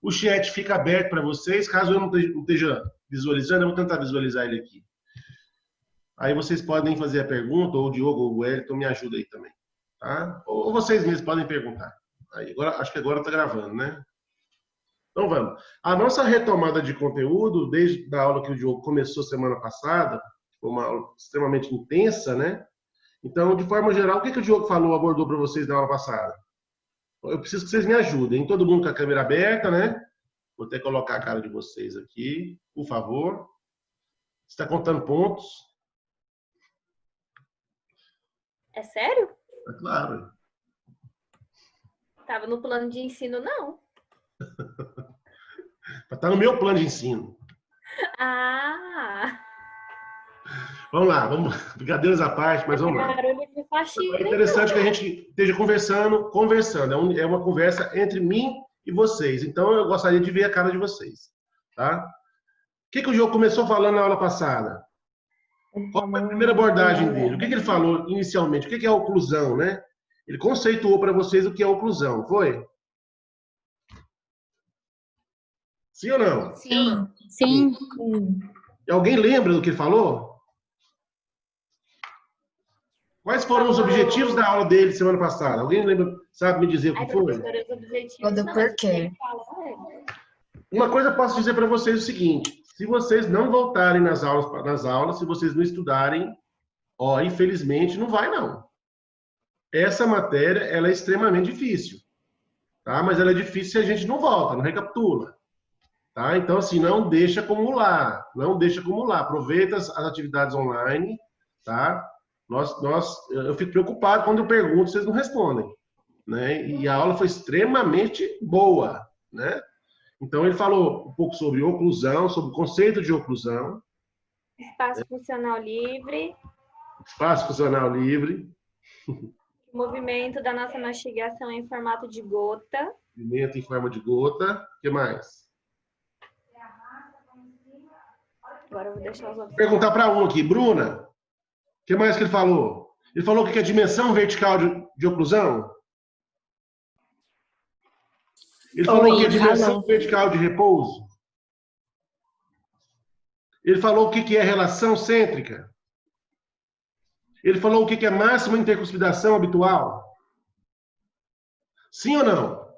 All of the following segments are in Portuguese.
O chat fica aberto para vocês. Caso eu não esteja visualizando, eu vou tentar visualizar ele aqui. Aí vocês podem fazer a pergunta, ou o Diogo ou o Wellington me ajuda aí também. Tá? Ou vocês mesmos podem perguntar. Aí, agora, acho que agora está gravando, né? Então vamos. A nossa retomada de conteúdo, desde a aula que o Diogo começou semana passada, foi uma aula extremamente intensa, né? Então, de forma geral, o que o Diogo falou, abordou para vocês na aula passada? Eu preciso que vocês me ajudem. Todo mundo com a câmera aberta, né? Vou até colocar a cara de vocês aqui, por favor. Está contando pontos? É sério? É claro. Tava no plano de ensino, não. Está no meu plano de ensino. Ah! Vamos lá, vamos. Brincadeiras à parte, mas vamos lá. É interessante que a gente esteja conversando. É uma conversa entre mim e vocês. Então, eu gostaria de ver a cara de vocês. Tá? O que o Diogo começou falando na aula passada? Qual foi a primeira abordagem dele? O que ele falou inicialmente? O que é a oclusão, né? Ele conceituou para vocês o que é a oclusão, foi? Sim ou não? Sim. Sim. Alguém lembra do que ele falou? Quais foram os objetivos da aula dele semana passada? Alguém lembra, sabe me dizer o que foi? O do porquê. Uma coisa eu posso dizer para vocês o seguinte: se vocês não voltarem nas aulas, se vocês não estudarem, infelizmente não vai não. Essa matéria, ela é extremamente difícil, tá? Mas ela é difícil se a gente não volta, não recapitula, tá? Então assim, não deixa acumular. Aproveita as atividades online, tá? Eu fico preocupado quando eu pergunto, vocês não respondem, né? E a aula foi extremamente boa, né? Então ele falou um pouco sobre oclusão, sobre o conceito de oclusão. Espaço funcional livre. Espaço funcional livre. O movimento da nossa mastigação em formato de gota. Movimento em forma de gota. O que mais? Agora eu vou deixar os outros. Vou perguntar para um aqui. Bruna, o que mais que ele falou? Ele falou o que é dimensão vertical de oclusão? Ele falou que é dimensão vertical de repouso? Ele falou o que é relação cêntrica? Ele falou o que é máxima intercuspidação habitual? Sim ou não?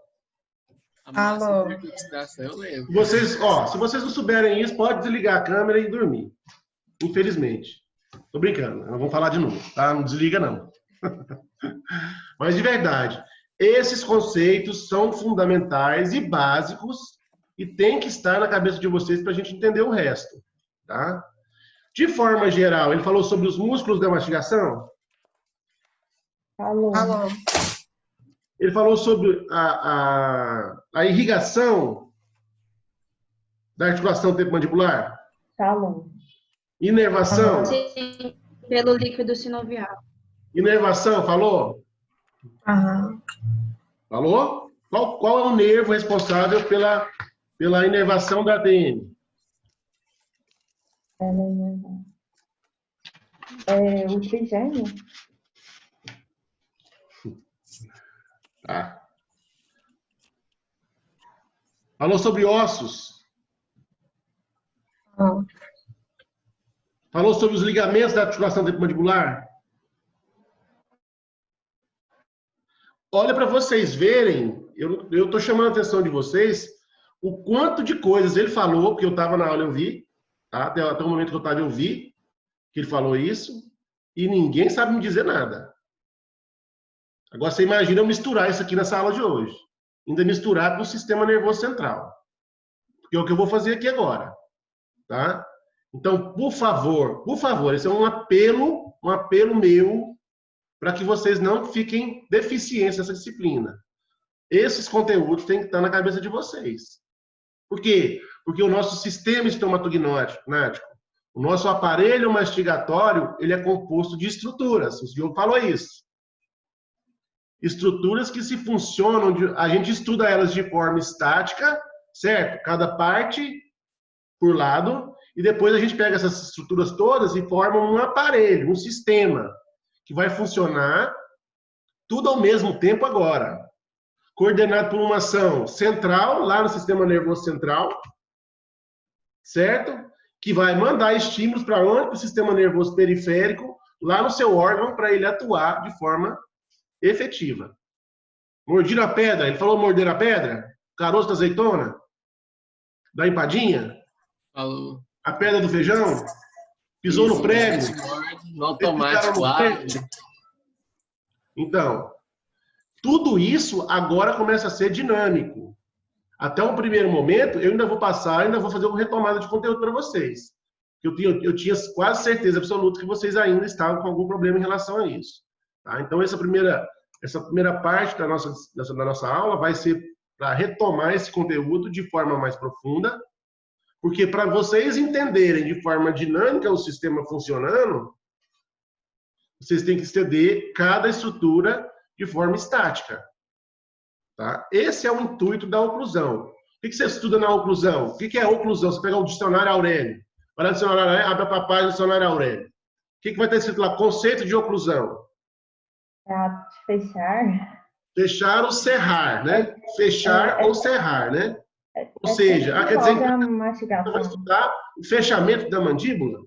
A máxima intercuspidação eu lembro. Vocês, se vocês não souberem isso, pode desligar a câmera e dormir. Infelizmente. Tô brincando, não vamos falar de novo, tá? Não desliga, não. Mas de verdade, esses conceitos são fundamentais e básicos e tem que estar na cabeça de vocês para a gente entender o resto, tá? De forma geral, ele falou sobre os músculos da mastigação? Falou. Ele falou sobre a irrigação da articulação temporomandibular? Falou. Inervação? Sim, pelo líquido sinovial. Inervação, falou? Falou? Qual é o nervo responsável pela inervação da ADN? O trigêmeo. Tá. Falou sobre ossos? Falou sobre os ligamentos da articulação temporomandibular? Olha para vocês verem, eu estou chamando a atenção de vocês, o quanto de coisas ele falou, porque eu estava na aula, eu vi, tá? Até o momento que eu estava, eu vi que ele falou isso, e ninguém sabe me dizer nada. Agora você imagina eu misturar isso aqui nessa aula de hoje, ainda misturar com o sistema nervoso central, porque é o que eu vou fazer aqui agora, tá? Então, por favor, esse é um apelo meu, para que vocês não fiquem deficientes nessa disciplina. Esses conteúdos têm que estar na cabeça de vocês. Por quê? Porque o nosso sistema estomatognático, o nosso aparelho mastigatório, ele é composto de estruturas. O Diogo falou isso. Estruturas que se funcionam, a gente estuda elas de forma estática, certo? Cada parte por lado, e depois a gente pega essas estruturas todas e forma um aparelho, um sistema, que vai funcionar tudo ao mesmo tempo agora. coordenado por uma ação central, lá no sistema nervoso central, certo? Que vai mandar estímulos para onde? Para o sistema nervoso periférico, lá no seu órgão, para ele atuar de forma efetiva. Mordir a pedra, ele falou morder a pedra? Caroço da azeitona? Da empadinha? Falou. A pedra do feijão? Pisou no prego? No automático lá. Então, tudo isso agora começa a ser dinâmico. Até o primeiro momento, eu ainda vou passar, ainda vou fazer uma retomada de conteúdo para vocês. Eu tinha quase certeza absoluta que vocês ainda estavam com algum problema em relação a isso. Tá? Então, essa primeira parte da nossa aula vai ser para retomar esse conteúdo de forma mais profunda, porque para vocês entenderem de forma dinâmica o sistema funcionando, vocês têm que estender cada estrutura de forma estática. Tá? Esse é o intuito da oclusão. O que você estuda na oclusão? O que é oclusão? Você pega o dicionário Aurélio. Vai lá no dicionário Aurélio, abre a página do dicionário Aurélio. O que vai estar escrito lá? Conceito de oclusão. Fechar. Fechar ou cerrar, né? Fechar ou cerrar, né? Ou seja, quer dizer que vai estudar o fechamento da mandíbula?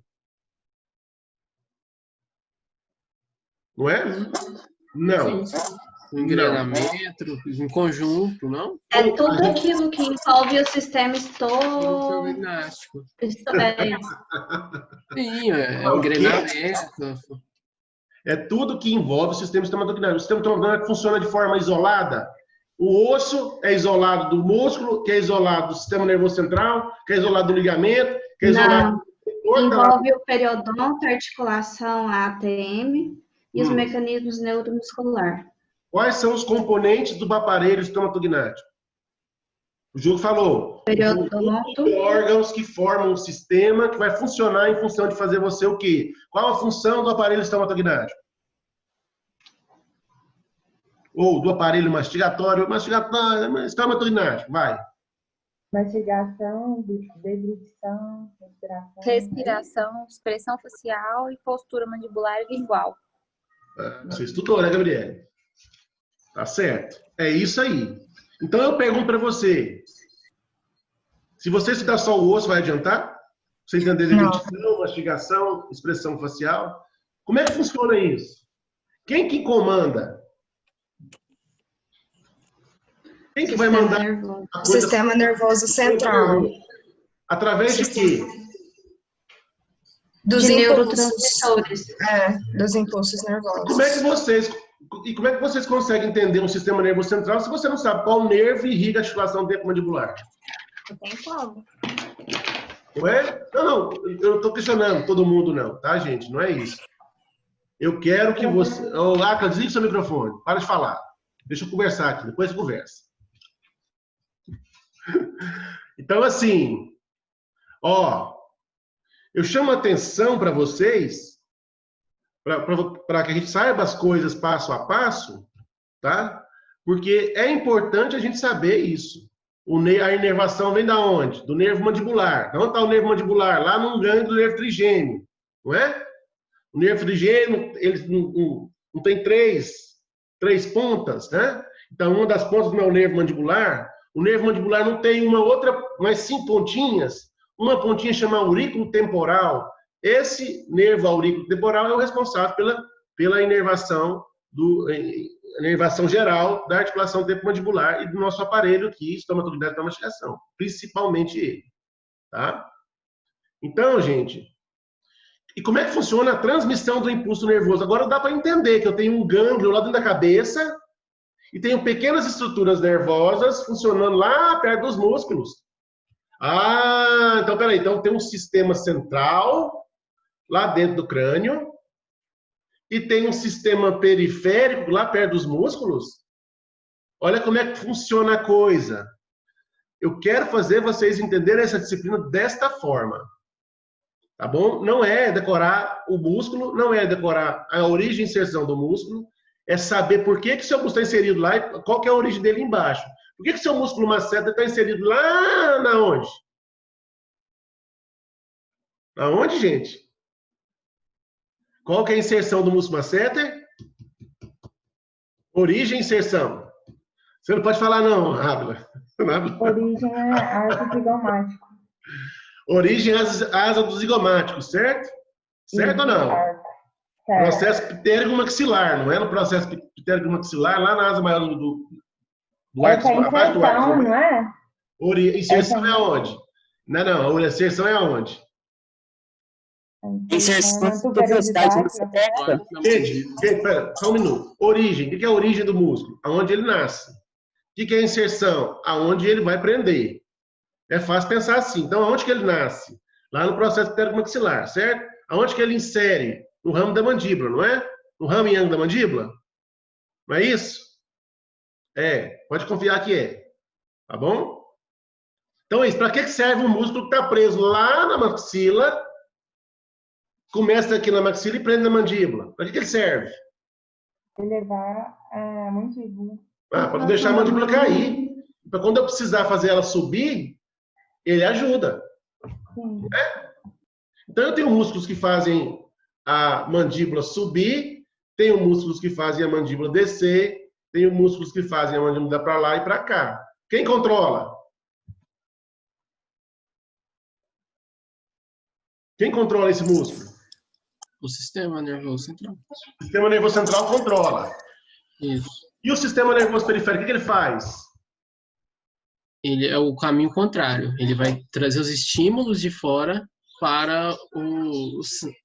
Não é? Não. Engrenamento, em conjunto, não? É tudo aquilo que envolve o sistema Gimnástico. Sim, o engrenamento. É tudo que envolve o sistema estomatognático. O sistema estomatognático funciona de forma isolada. O osso é isolado do músculo, que é isolado do sistema nervoso central, que é isolado do ligamento, que é isolado do... Envolve o periodonto, a articulação, a ATM e os mecanismos neuromusculares. Quais são os componentes do aparelho estomatognático? O Diogo falou. Periodonto. Órgãos que formam um sistema que vai funcionar em função de fazer você o quê? Qual a função do aparelho estomatognático? Ou do aparelho mastigatório, estomatognático, vai. Mastigação, deglutição, respiração, expressão facial e postura mandibular e lingual. Você estudou, né, Gabriele? Tá certo. É isso aí. Então eu pergunto para você, se você estudar só o osso, vai adiantar? Você entender deglutição, mastigação, expressão facial? Como é que funciona isso? Quem que comanda? Quem que vai mandar? O sistema nervoso central. Através de quê? Dos neurotransmissores. Dos impulsos nervosos. Como é que vocês conseguem entender um sistema nervoso central se você não sabe qual nervo irriga a articulação temporomandibular? Não tem como. Não é? Não, eu não estou questionando todo mundo, não, tá, gente? Não é isso. Eu quero que você... Ô, Laca, desliga seu microfone. Para de falar. Deixa eu conversar aqui, depois você conversa. Então, assim, eu chamo a atenção para vocês, para que a gente saiba as coisas passo a passo, tá? Porque é importante a gente saber isso. A inervação vem da onde? Do nervo mandibular. Onde está o nervo mandibular? Lá no gânglio do nervo trigêmeo, não é? O nervo trigêmeo, ele não tem três pontas, né? Então, uma das pontas não é o nervo mandibular. O nervo mandibular não tem mais 5 pontinhas. Uma pontinha chama aurículo temporal. Esse nervo aurículo temporal é o responsável pela inervação geral da articulação temporomandibular e do nosso aparelho aqui, estomatognático da mastigação, principalmente ele, tá? Então, gente, e como é que funciona a transmissão do impulso nervoso? Agora dá para entender que eu tenho um gânglio lá dentro da cabeça e tenho pequenas estruturas nervosas funcionando lá perto dos músculos. Então peraí, então tem um sistema central lá dentro do crânio e tem um sistema periférico lá perto dos músculos. Olha como é que funciona a coisa. Eu quero fazer vocês entenderem essa disciplina desta forma. Tá bom? Não é decorar o músculo, não é decorar a origem e inserção do músculo, é saber por que seu músculo está inserido lá e qual que é a origem dele embaixo. Por que seu músculo masseter está inserido lá na onde? Aonde, gente? Qual que é a inserção do músculo masseter? Origem e inserção. Você não pode falar não, Ávila. Origem é asa do zigomático. Origem asa do zigomático, certo? Certo ou não? Certo. Processo pitérigo-maxilar, não é no processo pitérigo-maxilar, lá na asa maior do arco, Essa é abaixo do arco. inserção, não é? Inserção é aonde? Não, a inserção é aonde? Inserção na tuberosidade da testa. Gente, pera, só um minuto. Origem, o que é a origem do músculo? Aonde ele nasce. O que é a inserção? Aonde ele vai prender. É fácil pensar assim. Então, aonde que ele nasce? Lá no processo pitérigo-maxilar, certo? Aonde que ele insere? No ramo da mandíbula, não é? No ramo yang da mandíbula? Não é isso? Pode confiar que é. Tá bom? Então é isso. Para que serve um músculo que está preso lá na maxila, começa aqui na maxila e prende na mandíbula? Para que ele serve? Elevar a mandíbula. Para deixar a mandíbula cair. Para quando eu precisar fazer ela subir, ele ajuda. Sim. Então eu tenho músculos que fazem a mandíbula subir, tenho músculos que fazem a mandíbula descer, tenho músculos que fazem a mandíbula para lá e para cá. Quem controla? Quem controla esse músculo? O sistema nervoso central. O sistema nervoso central controla. Isso. E o sistema nervoso periférico, o que ele faz? Ele é o caminho contrário. Ele vai trazer os estímulos de fora para o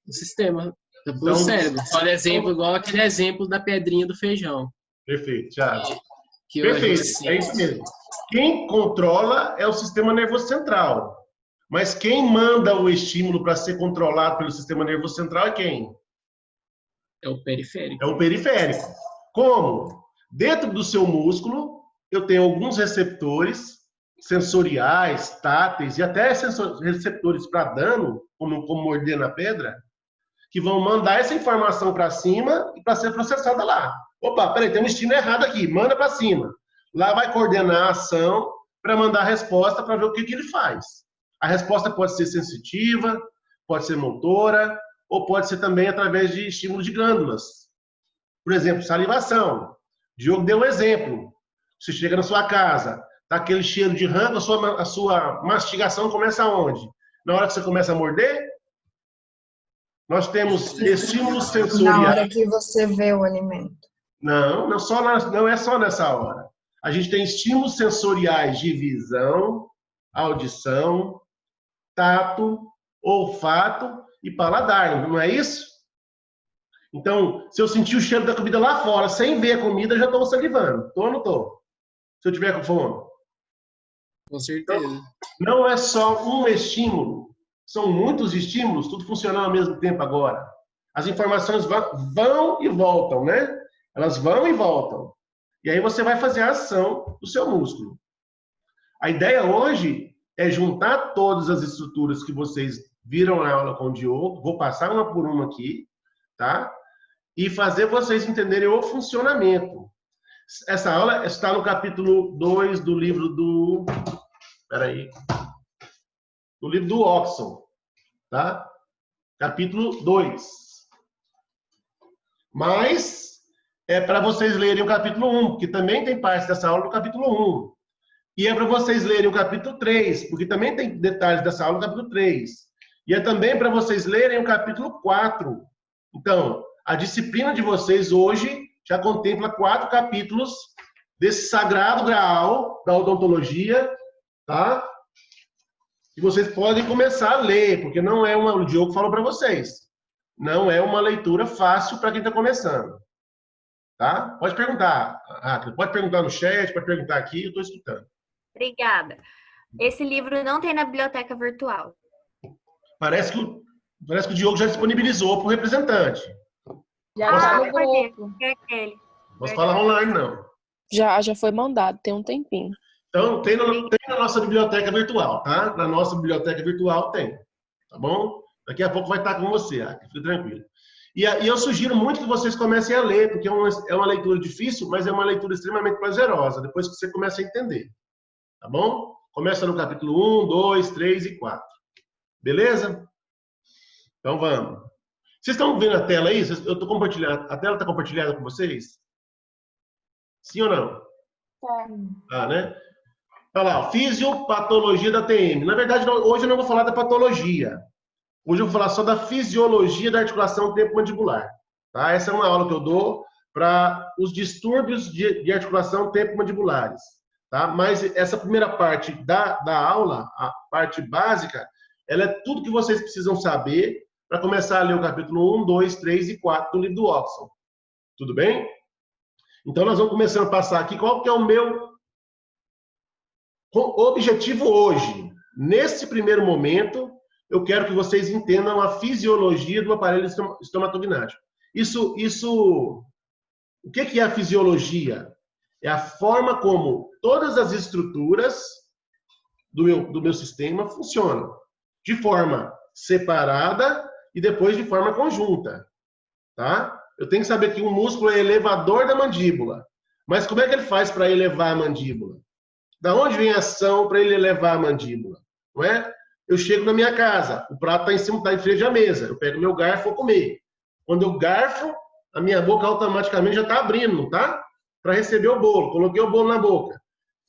sistema, para o cérebro. Por exemplo, igual aquele exemplo da pedrinha do feijão. Perfeito, Thiago. Que Perfeito, é isso mesmo. Quem controla é o sistema nervoso central. Mas quem manda o estímulo para ser controlado pelo sistema nervoso central é quem? É o periférico. É o periférico. Como? Dentro do seu músculo, eu tenho alguns receptores sensoriais, táteis e até receptores para dano, como morder na pedra, que vão mandar essa informação para cima e para ser processada lá. Opa, peraí, tem um estímulo errado aqui, manda para cima. Lá vai coordenar a ação para mandar a resposta para ver o que ele faz. A resposta pode ser sensitiva, pode ser motora, ou pode ser também através de estímulo de glândulas. Por exemplo, salivação. Diogo deu um exemplo. Você chega na sua casa, tá aquele cheiro de rango, a sua mastigação começa aonde? Na hora que você começa a morder, nós temos estímulos sensoriais. Na hora que você vê o alimento. Não é só nessa hora. A gente tem estímulos sensoriais de visão, audição, tato, olfato e paladar, não é isso? Então, se eu sentir o cheiro da comida lá fora, sem ver a comida, eu já estou salivando. Estou ou não estou? Se eu tiver com fome. Com certeza. Então, não é só um estímulo. São muitos estímulos, tudo funcionando ao mesmo tempo agora. As informações vão e voltam, né? Elas vão e voltam. E aí você vai fazer a ação do seu músculo. A ideia hoje é juntar todas as estruturas que vocês viram na aula com o Diogo. Vou passar uma por uma aqui, tá? E fazer vocês entenderem o funcionamento. Essa aula está no capítulo 2 do livro do... Peraí. Do livro do Oxon, tá? Capítulo 2. Mas é para vocês lerem o capítulo 1, porque também tem parte dessa aula do capítulo 1. E é para vocês lerem o capítulo 3, porque também tem detalhes dessa aula no capítulo 3. E é também para vocês lerem o capítulo 4. Então, a disciplina de vocês hoje já contempla 4 capítulos desse sagrado graal da odontologia, tá? E vocês podem começar a ler, porque não é uma... O Diogo falou para vocês. Não é uma leitura fácil para quem está começando. Tá? Pode perguntar, Raquel. Pode perguntar no chat, pode perguntar aqui, eu estou escutando. Obrigada. Esse livro não tem na biblioteca virtual. Parece que o Diogo já disponibilizou para o representante. Já está no grupo. Posso falar online, não. Já foi mandado, tem um tempinho. Então, tem na nossa biblioteca virtual, tá? Na nossa biblioteca virtual tem, tá bom? Daqui a pouco vai estar com você, fica tranquilo. E eu sugiro muito que vocês comecem a ler, porque é uma leitura difícil, mas é uma leitura extremamente prazerosa, depois que você começa a entender, tá bom? Começa no capítulo 1, 2, 3 e 4. Beleza? Então vamos. Vocês estão vendo a tela aí? Eu estou compartilhando. A tela está compartilhada com vocês? Sim ou não? Tá, né? Olha lá, fisiopatologia da TM. Na verdade, hoje eu não vou falar da patologia. Hoje eu vou falar só da fisiologia da articulação temporomandibular. Tá? Essa é uma aula que eu dou para os distúrbios de articulação temporomandibular. Tá? Mas essa primeira parte da aula, a parte básica, ela é tudo que vocês precisam saber para começar a ler o capítulo 1, 2, 3 e 4 do livro do Watson. Tudo bem? Então, nós vamos começando a passar aqui qual que é o meu objetivo hoje. Nesse primeiro momento, eu quero que vocês entendam a fisiologia do aparelho estomatognático. O que é a fisiologia? É a forma como todas as estruturas do meu sistema funcionam. De forma separada e depois de forma conjunta. Tá? Eu tenho que saber que um músculo é elevador da mandíbula. Mas como é que ele faz para elevar a mandíbula? Da onde vem a ação para ele elevar a mandíbula? Não é? Eu chego na minha casa, o prato está em cima, está em frente à mesa. Eu pego meu garfo e vou comer. Quando eu garfo, a minha boca automaticamente já está abrindo, tá? Para receber o bolo. Coloquei o bolo na boca.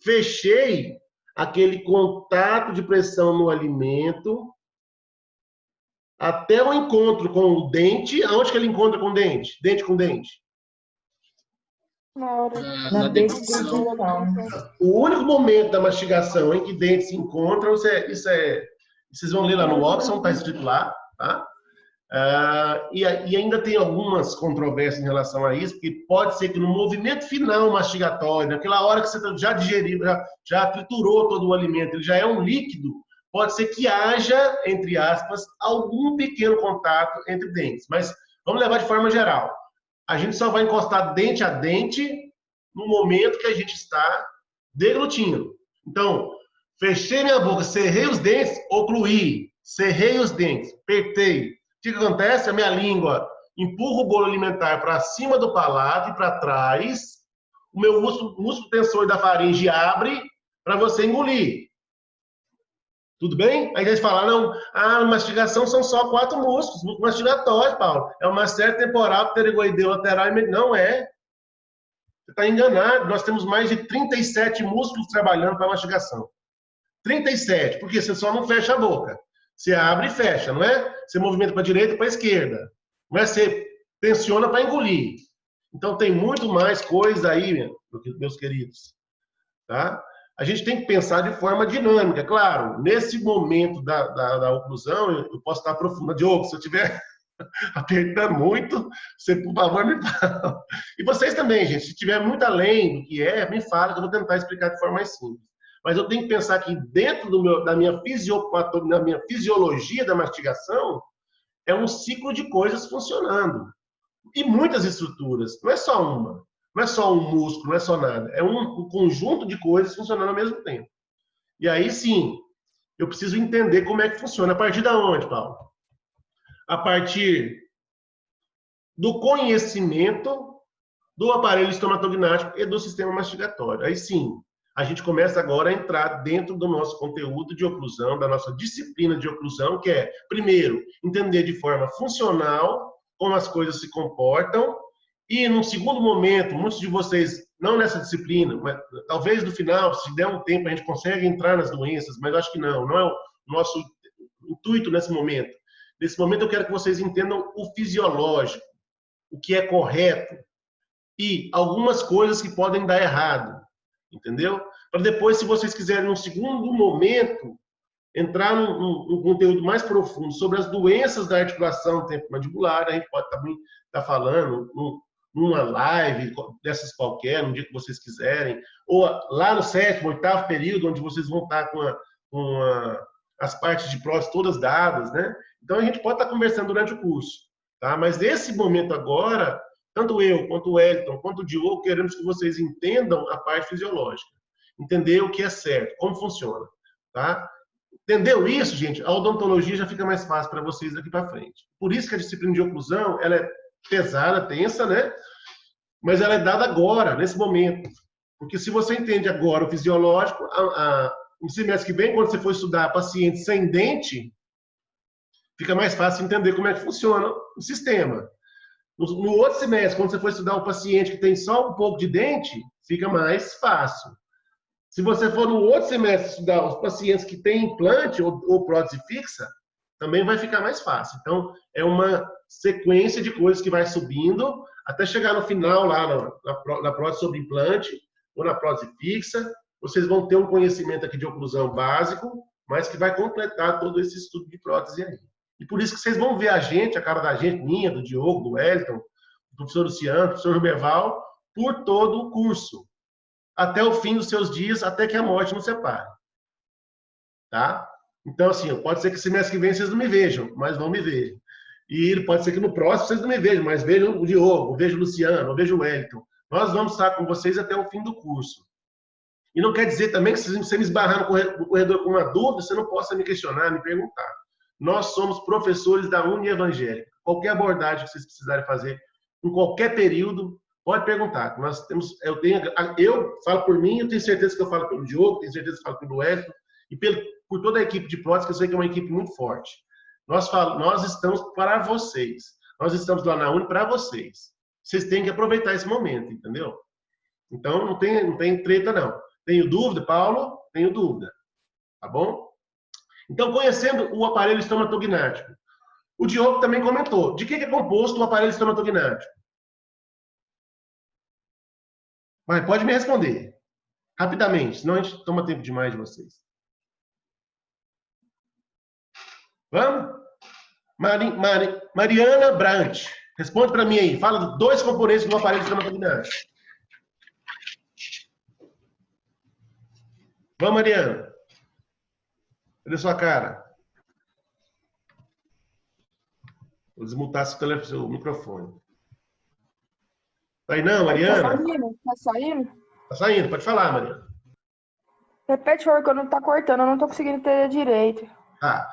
Fechei aquele contato de pressão no alimento até o encontro com o dente. Aonde que ele encontra com o dente? Dente com dente. Na deglução. O único momento da mastigação em que dentes se encontram, vocês vão ler lá no Watson, está escrito lá, tá? E ainda tem algumas controvérsias em relação a isso, porque pode ser que no movimento final mastigatório, naquela hora que você já digeriu, já triturou todo o alimento, ele já é um líquido, pode ser que haja, entre aspas, algum pequeno contato entre dentes. Mas vamos levar de forma geral. A gente só vai encostar dente a dente no momento que a gente está deglutindo. Então, fechei minha boca, cerrei os dentes, ocluí, cerrei os dentes, apertei. O que acontece? A minha língua empurra o bolo alimentar para cima do palato e para trás. O meu músculo tensor da faringe abre para você engolir. Tudo bem? Aí eles falaram, não, mastigação são só 4 músculos. Músculo mastigatório, Paulo. É o masseter temporal, pterygoideu, lateral e medial. Não é. Você está enganado. Nós temos mais de 37 músculos trabalhando para mastigação. 37, porque você só não fecha a boca. Você abre e fecha, não é? Você movimenta para a direita e para a esquerda. Não é? Você tensiona para engolir. Então tem muito mais coisa aí, meus queridos. Tá? A gente tem que pensar de forma dinâmica. Claro, nesse momento da oclusão, eu posso estar profunda. Diogo, se eu estiver apertando muito, você, por favor, me fala. E vocês também, gente. Se estiver muito além do que me fala, que eu vou tentar explicar de forma mais simples. Mas eu tenho que pensar que dentro da minha fisiologia da mastigação, é um ciclo de coisas funcionando. E muitas estruturas. Não é só uma. Não é só um músculo, não é só nada. É um conjunto de coisas funcionando ao mesmo tempo. E aí, sim, eu preciso entender como é que funciona. A partir de onde, Paulo? A partir do conhecimento do aparelho estomatognático e do sistema mastigatório. Aí, sim, a gente começa agora a entrar dentro do nosso conteúdo de oclusão, da nossa disciplina de oclusão, que é, primeiro, entender de forma funcional como as coisas se comportam. E, num segundo momento, muitos de vocês, não nessa disciplina, mas talvez no final, se der um tempo, a gente consegue entrar nas doenças, mas eu acho que não é o nosso intuito nesse momento. Nesse momento, eu quero que vocês entendam o fisiológico, o que é correto, e algumas coisas que podem dar errado, entendeu? Para depois, se vocês quiserem, num segundo momento, entrar num conteúdo mais profundo sobre as doenças da articulação temporomandibular, a gente pode também estar falando numa live dessas qualquer, no dia que vocês quiserem, ou lá no 7º, 8º período, onde vocês vão estar com as partes de próstata todas dadas, né? Então, a gente pode estar conversando durante o curso, tá? Mas nesse momento agora, tanto eu, quanto o Wellington, quanto o Diogo, queremos que vocês entendam a parte fisiológica, entender o que é certo, como funciona, tá? Entendeu isso, gente? A odontologia já fica mais fácil para vocês daqui para frente. Por isso que a disciplina de oclusão, ela é pesada, tensa, né? Mas ela é dada agora, nesse momento. Porque se você entende agora o fisiológico, no semestre que vem, quando você for estudar pacientes sem dente, fica mais fácil entender como é que funciona o sistema. No outro semestre, quando você for estudar um paciente que tem só um pouco de dente, fica mais fácil. Se você for no outro semestre estudar os pacientes que têm implante ou prótese fixa, também vai ficar mais fácil. Então, é uma sequência de coisas que vai subindo até chegar no final lá na prótese sobre implante ou na prótese fixa. Vocês vão ter um conhecimento aqui de oclusão básico, mas que vai completar todo esse estudo de prótese aí. E por isso que vocês vão ver a cara da gente, minha, do Diogo, do Wellington, do professor Luciano, do professor Ruberval, por todo o curso. Até o fim dos seus dias, até que a morte nos separe. Tá? Então, assim, pode ser que semestre que vem vocês não me vejam, mas vão me ver. E pode ser que no próximo vocês não me vejam, mas vejam o Diogo, vejam o Luciano, vejam o Wellington. Nós vamos estar com vocês até o fim do curso. E não quer dizer também que se você me esbarrar no corredor com uma dúvida, você não possa me questionar, me perguntar. Nós somos professores da Unievangélica. Qualquer abordagem que vocês precisarem fazer, em qualquer período, pode perguntar. Nós temos, eu falo por mim, eu tenho certeza que eu falo pelo Diogo, tenho certeza que eu falo pelo Wellington, e por toda a equipe de prótese, que eu sei que é uma equipe muito forte. Nós estamos para vocês. Nós estamos lá na Uni para vocês. Vocês têm que aproveitar esse momento, entendeu? Então, não tem treta, não. Tenho dúvida, Paulo? Tenho dúvida. Tá bom? Então, conhecendo o aparelho estomatognático. O Diogo também comentou. De que é composto o aparelho estomatognático? Mas pode me responder. Rapidamente, senão a gente toma tempo demais de vocês. Vamos? Mariana Brant. Responde para mim aí. Fala 2 componentes do aparelho estomatognático. Vamos, Mariana. Cadê sua cara? Vou desmutar seu microfone. Tá aí não, Mariana? Tá saindo? Tá saindo? Tá saindo, pode falar, Mariana. Repete, por favor, que eu não tá cortando, eu não tô conseguindo entender direito. Tá.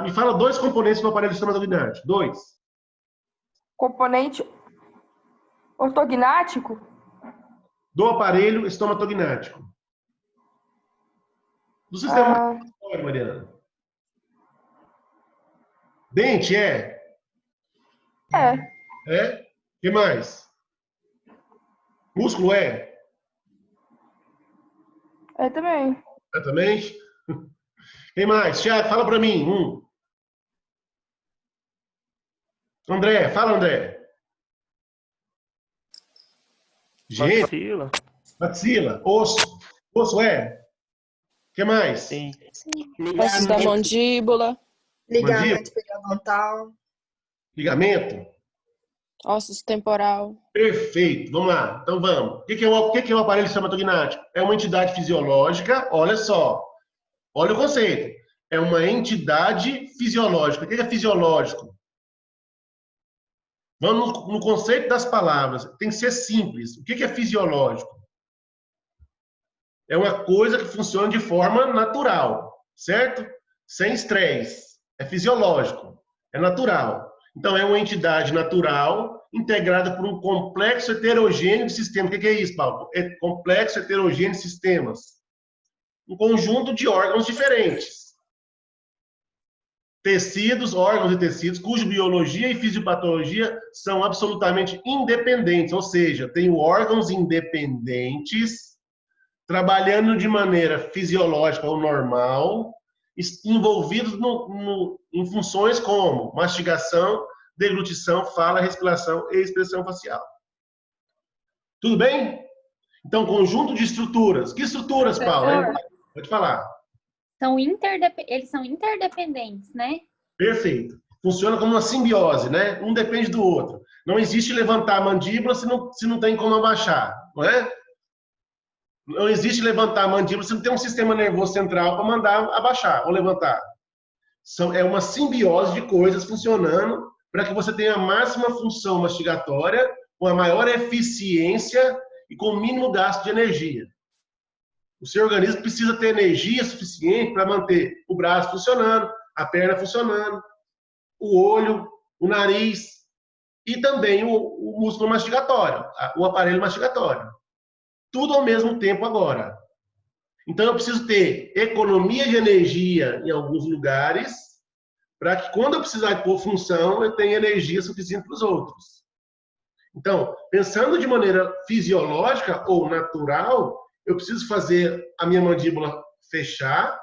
Me fala 2 componentes do aparelho estomatognático. 2. Componente ortognático? Do aparelho estomatognático. Do sistema respiratório, Mariana. Dente, é? É? O que mais? Músculo, é? É também. É também? Quem mais? Thiago, fala pra mim. André, fala, André. Gente. Maxila. Osso. Osso, é? O que mais? Sim. Ossos da mandíbula. Ligamento periodontal. Ligamento? Ossos temporal. Perfeito. Vamos lá. Então vamos. O que é o aparelho estomatognático? É uma entidade fisiológica. Olha só. Olha o conceito. É uma entidade fisiológica. O que é fisiológico? Vamos no conceito das palavras. Tem que ser simples. O que é fisiológico? É uma coisa que funciona de forma natural, certo? Sem estresse. É fisiológico. É natural. Então, é uma entidade natural integrada por um complexo heterogêneo de sistemas. O que é isso, Paulo? É complexo heterogêneo de sistemas. Um conjunto de órgãos diferentes. Tecidos, órgãos e tecidos, cuja biologia e fisiopatologia são absolutamente independentes. Ou seja, tenho órgãos independentes trabalhando de maneira fisiológica ou normal, envolvidos em funções como mastigação, deglutição, fala, respiração e expressão facial. Tudo bem? Então, conjunto de estruturas. Que estruturas, Paulo? Pode falar. Eles são interdependentes, né? Perfeito. Funciona como uma simbiose, né? Um depende do outro. Não existe levantar a mandíbula se não tem como abaixar, não é? Não existe levantar a mandíbula se não tem um sistema nervoso central para mandar abaixar ou levantar. É uma simbiose de coisas funcionando para que você tenha a máxima função mastigatória, com a maior eficiência e com o mínimo gasto de energia. O seu organismo precisa ter energia suficiente para manter o braço funcionando, a perna funcionando, o olho, o nariz e também o músculo mastigatório, o aparelho mastigatório. Tudo ao mesmo tempo agora. Então, eu preciso ter economia de energia em alguns lugares para que, quando eu precisar pôr função, eu tenha energia suficiente para os outros. Então, pensando de maneira fisiológica ou natural, eu preciso fazer a minha mandíbula fechar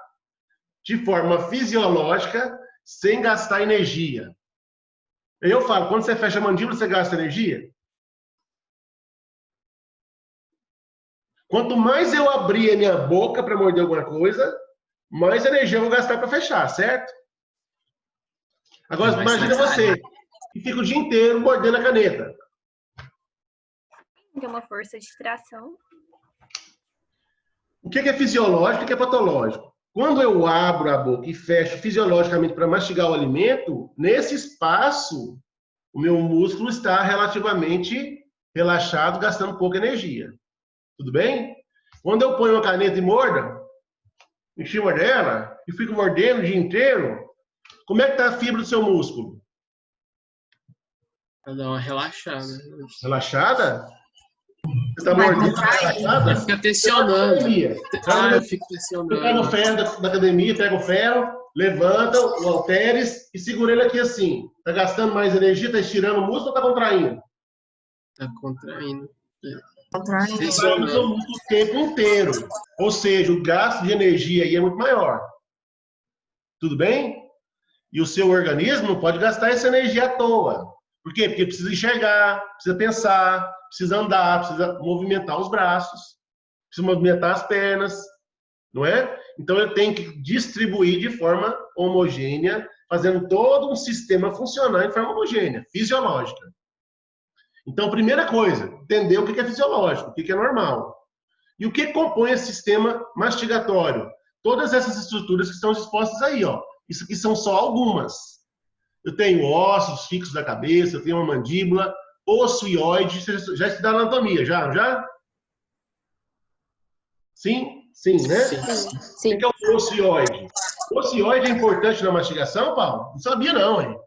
de forma fisiológica, sem gastar energia. Eu falo, quando você fecha a mandíbula, você gasta energia? Quanto mais eu abrir a minha boca para morder alguma coisa, mais energia eu vou gastar para fechar, certo? Agora, imagina você, que fica o dia inteiro mordendo a caneta. Tem uma força de tração. O que é fisiológico e o que é patológico? Quando eu abro a boca e fecho fisiologicamente para mastigar o alimento, nesse espaço, o meu músculo está relativamente relaxado, gastando pouca energia. Tudo bem? Quando eu ponho uma caneta e mordo, em cima dela, e fico mordendo o dia inteiro, como é que está a fibra do seu músculo? Pra dar uma relaxada. Relaxada? Você está mordendo, relaxada? Fica tensionando. Eu fico Você tensionando. pega o ferro da academia, pega o ferro, levanta o halteres e segura ele aqui assim. Está gastando mais energia, está estirando o músculo ou está contraindo? Tá contraindo. Contraindo. Contraindo o seu músculo o tempo inteiro. Ou seja, o gasto de energia aí é muito maior. Tudo bem? E o seu organismo não pode gastar essa energia à toa. Por quê? Porque precisa enxergar, precisa pensar, precisa andar, precisa movimentar os braços, precisa movimentar as pernas, não é? Então ele tem que distribuir de forma homogênea, fazendo todo um sistema funcionar em forma homogênea, fisiológica. Então, primeira coisa, entender o que é fisiológico, o que é normal. E o que compõe esse sistema mastigatório? Todas essas estruturas que estão expostas aí, ó. Isso aqui são só algumas. Eu tenho ossos fixos da cabeça, eu tenho uma mandíbula, osso ióide. Vocês já estudaram anatomia, já? Sim? Sim, né? Sim. O que é o osso ióide? O osso ióide é importante na mastigação, Paulo? Não sabia não, hein?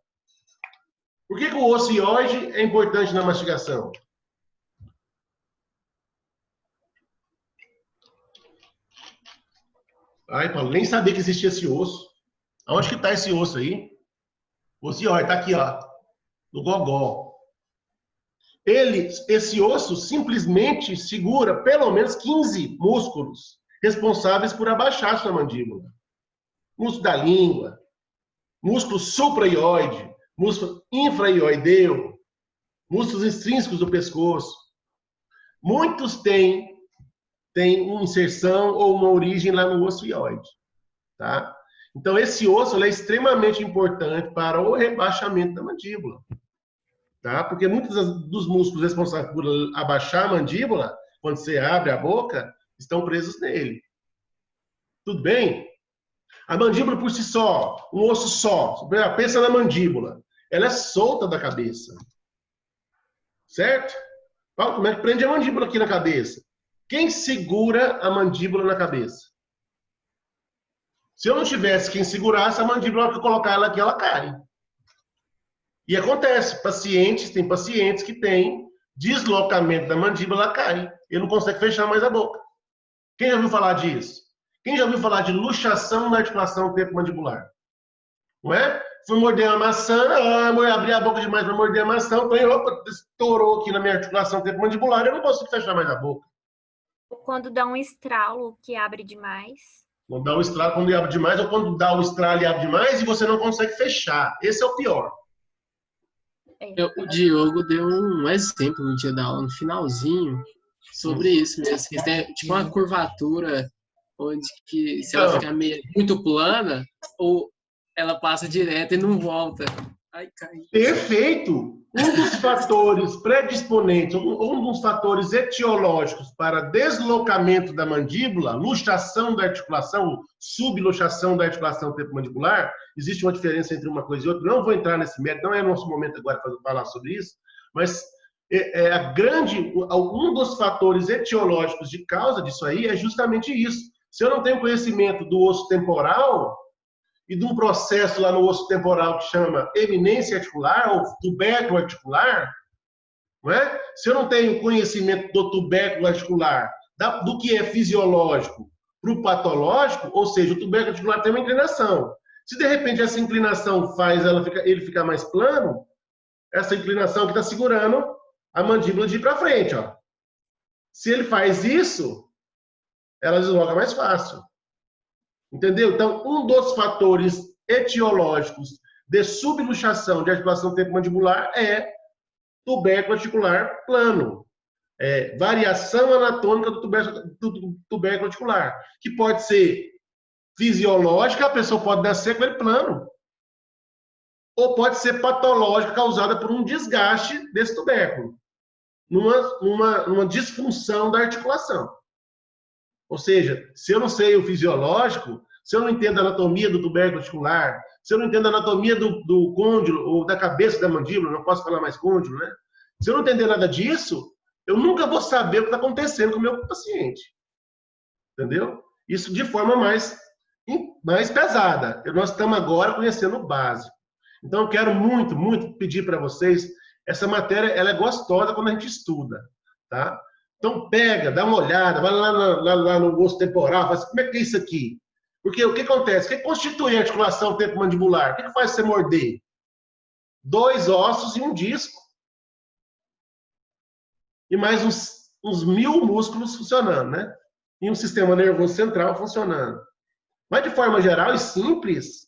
Por que o osso ióide é importante na mastigação? Ai, Paulo, nem sabia que existia esse osso. Aonde que está esse osso aí? O osso ióide, tá aqui, ó, no gogó. Esse osso simplesmente segura pelo menos 15 músculos responsáveis por abaixar a sua mandíbula. Músculo da língua, músculo supraioide, músculo infraioideu, músculos extrínsecos do pescoço. Muitos têm uma inserção ou uma origem lá no osso ióide, tá? Então, esse osso ele é extremamente importante para o rebaixamento da mandíbula, tá? Porque muitos dos músculos responsáveis por abaixar a mandíbula, quando você abre a boca, estão presos nele. Tudo bem? A mandíbula por si só, um osso só, pensa na mandíbula, ela é solta da cabeça, certo? Paulo, como é que prende a mandíbula aqui na cabeça? Quem segura a mandíbula na cabeça? Se eu não tivesse quem segurasse, a mandíbula, que eu colocar ela aqui, ela cai. E acontece, tem pacientes que têm deslocamento da mandíbula, ela cai. Ele não consegue fechar mais a boca. Quem já ouviu falar disso? Quem já ouviu falar de luxação na articulação temporomandibular? Não é? Fui morder uma maçã, abri a boca demais para morder a maçã, então, estourou aqui na minha articulação temporomandibular, eu não consigo fechar mais a boca. Quando dá um estralo que abre demais. Quando dá o estralo, quando abre demais, ou quando dá o estralo e abre demais e você não consegue fechar. Esse é o pior. O Diogo deu um exemplo no dia da aula, no finalzinho, sobre isso mesmo. Que tem tipo uma curvatura onde que se ela ficar muito plana, ou ela passa direto e não volta. Ai, cai. Perfeito! Um dos fatores predisponentes, um dos fatores etiológicos para deslocamento da mandíbula, luxação da articulação, subluxação da articulação temporomandibular, existe uma diferença entre uma coisa e outra. Não vou entrar nesse mérito, não é nosso momento agora para falar sobre isso, mas um dos fatores etiológicos de causa disso aí é justamente isso. Se eu não tenho conhecimento do osso temporal e de um processo lá no osso temporal que chama eminência articular ou tubérculo articular, não é? Se eu não tenho conhecimento do tubérculo articular, do que é fisiológico para o patológico, ou seja, o tubérculo articular tem uma inclinação. Se de repente essa inclinação faz ele ficar mais plano, essa inclinação que está segurando a mandíbula de ir para frente, ó. Se ele faz isso, ela desloca mais fácil. Entendeu? Então, um dos fatores etiológicos de subluxação de articulação temporomandibular é tubérculo articular plano. Variação anatômica do tubérculo articular, que pode ser fisiológica, a pessoa pode nascer com ele plano, ou pode ser patológica, causada por um desgaste desse tubérculo, numa disfunção da articulação. Ou seja, se eu não sei o fisiológico, se eu não entendo a anatomia do tubérculo articular, se eu não entendo a anatomia do côndilo ou da cabeça da mandíbula, não posso falar mais côndilo, né? Se eu não entender nada disso, eu nunca vou saber o que está acontecendo com o meu paciente. Entendeu? Isso de forma mais pesada. Nós estamos agora conhecendo o básico. Então, eu quero muito, muito pedir para vocês, essa matéria ela é gostosa quando a gente estuda, tá? Então, pega, dá uma olhada, vai lá no osso temporal, fala assim, como é que é isso aqui? Porque o que acontece? O que constitui a articulação temporomandibular? O que faz você morder? 2 ossos e um disco. E mais uns 1000 músculos funcionando, né? E um sistema nervoso central funcionando. Mas, de forma geral e simples,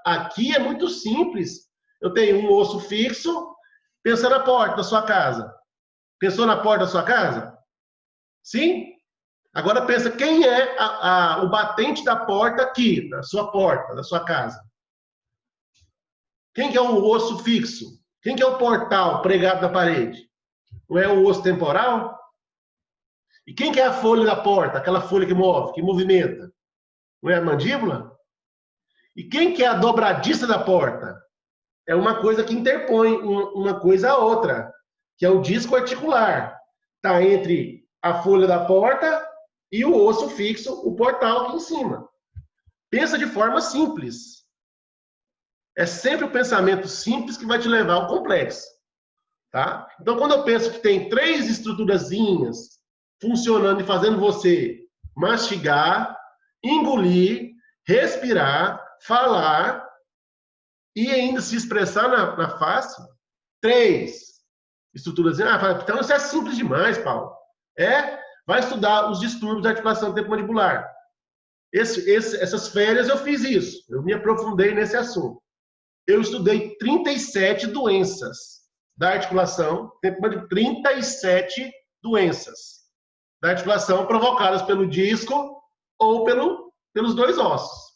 aqui é muito simples. Eu tenho um osso fixo, pensa na porta da sua casa. Pensou na porta da sua casa? Sim? Agora pensa, quem é o batente da porta aqui, da sua porta, da sua casa? Quem que é o osso fixo? Quem que é o portal pregado na parede? Não é o osso temporal? E quem que é a folha da porta? Aquela folha que move, que movimenta? Não é a mandíbula? E quem que é a dobradiça da porta? É uma coisa que interpõe uma coisa a outra, que é o disco articular. Está entre a folha da porta e o osso fixo, o portal aqui em cima. Pensa de forma simples. É sempre o pensamento simples que vai te levar ao complexo. Tá? Então, quando eu penso que tem 3 estruturazinhas funcionando e fazendo você mastigar, engolir, respirar, falar e ainda se expressar na face, 3 estruturazinhas. Então, isso é simples demais, Paulo. Vai estudar os distúrbios da articulação temporomandibular. Essas férias eu fiz isso. Eu me aprofundei nesse assunto. Eu estudei 37 doenças da articulação, 37 doenças da articulação provocadas pelo disco ou pelos 2 ossos.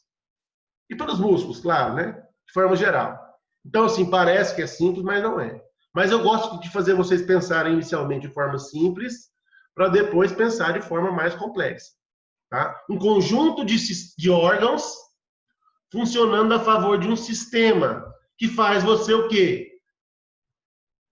E pelos músculos, claro, né? De forma geral. Então, assim, parece que é simples, mas não é. Mas eu gosto de fazer vocês pensarem inicialmente de forma simples, para depois pensar de forma mais complexa. Tá? Um conjunto de órgãos funcionando a favor de um sistema que faz você o quê?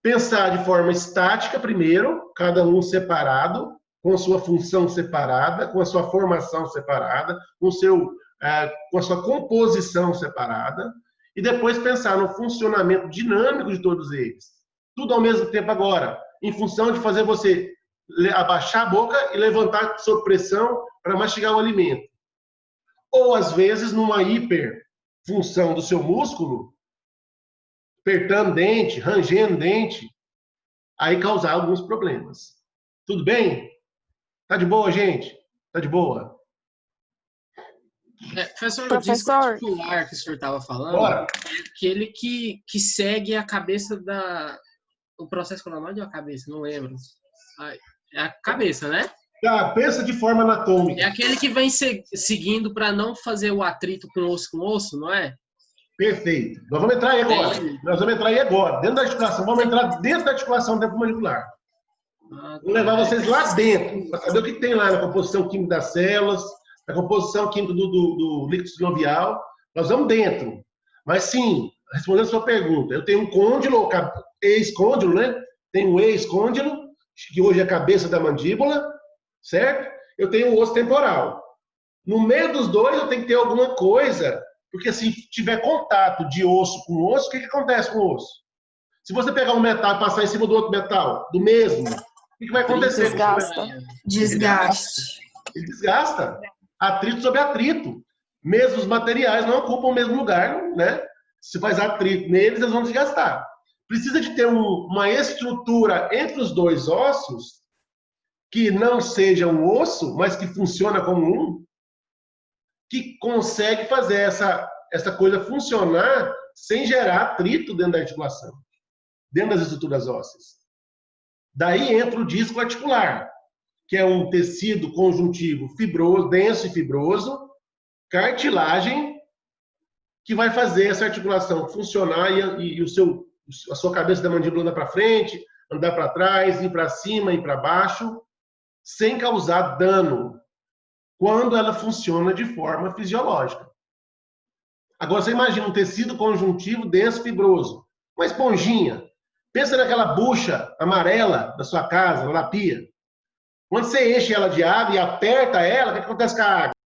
Pensar de forma estática primeiro, cada um separado, com a sua função separada, com a sua formação separada, com a sua composição separada, e depois pensar no funcionamento dinâmico de todos eles. Tudo ao mesmo tempo agora, em função de fazer você abaixar a boca e levantar sob pressão para mastigar o alimento. Ou, às vezes, numa hiperfunção do seu músculo, apertando dente, rangendo dente, aí causar alguns problemas. Tudo bem? Tá de boa, gente? Tá de boa? Professor, o disco Professor. articular que o senhor estava falando, Bora. é aquele que segue a cabeça o processo cronológico ou a cabeça? Não lembro. É a cabeça, né? Tá, pensa de forma anatômica. É aquele que vem seguindo para não fazer o atrito com osso, não é? Perfeito. Nós vamos entrar aí agora. Nós vamos entrar aí agora. Dentro da articulação. Vamos entrar dentro da articulação temporomandibular. Vou levar vocês lá dentro, para saber o que tem lá na composição química das células, na composição química do líquido sinovial. Nós vamos dentro. Mas sim, respondendo a sua pergunta, eu tenho um côndilo, ex-côndilo, né? Tem um ex-côndilo, que hoje é a cabeça da mandíbula, certo? Eu tenho o osso temporal. No meio dos dois eu tenho que ter alguma coisa, porque se tiver contato de osso com osso, o que acontece com o osso? Se você pegar um metal e passar em cima do outro metal, do mesmo, o que vai acontecer? Desgasta. Desgaste. Ele desgasta. Atrito sobre atrito. Mesmo os materiais não ocupam o mesmo lugar, né? Se faz atrito neles, eles vão desgastar. precisa de ter uma estrutura entre os dois ossos que não seja um osso, mas que funciona como um, que consegue fazer essa coisa funcionar sem gerar atrito dentro da articulação, dentro das estruturas ósseas. Daí entra o disco articular, que é um tecido conjuntivo fibroso, denso e fibroso, cartilagem, que vai fazer essa articulação funcionar e a sua cabeça da mandíbula andar para frente, andar para trás, ir para cima, ir para baixo, sem causar dano, quando ela funciona de forma fisiológica. Agora, você imagina um tecido conjuntivo denso fibroso, uma esponjinha. Pensa naquela bucha amarela da sua casa, na pia. Quando você enche ela de água e aperta ela, o que acontece com a água?